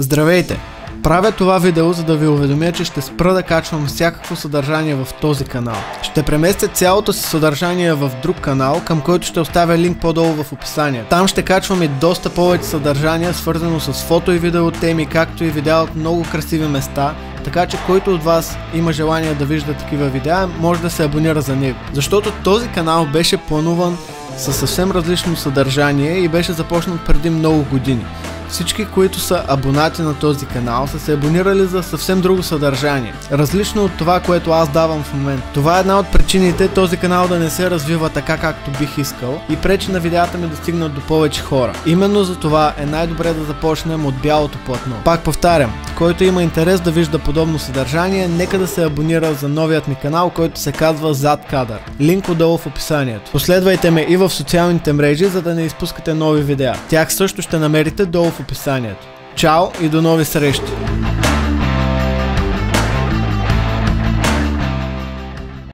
Здравейте! Правя това видео, за да ви уведомя, че ще спра да качвам всякакво съдържание в този канал. Ще преместя цялото си съдържание в друг канал, към който ще оставя линк по-долу в описанието. Там ще качвам и доста повече съдържание, свързано с фото и видео теми, както и видеа от много красиви места, така че който от вас има желание да вижда такива видеа, може да се абонира за него. Защото този канал беше плануван със съвсем различно съдържание и беше започнат преди много години. Всички, които са абонати на този канал, са се абонирали за съвсем друго съдържание, различно от това, което аз давам в момента. Това е една от причините този канал да не се развива така, както бих искал и пречи на видеята ми да стигнат до повече хора. Именно за това е най-добре да започнем от бялото платно. Пак повтарям, който има интерес да вижда подобно съдържание, нека да се абонира за новият ми канал, който се казва Зад кадър. Линк отдолу в описанието. Последвайте ме и в социалните мрежи, за да не изпускате нови видеа. Тях също ще намерите долу в описанието. Чао и до нови срещи!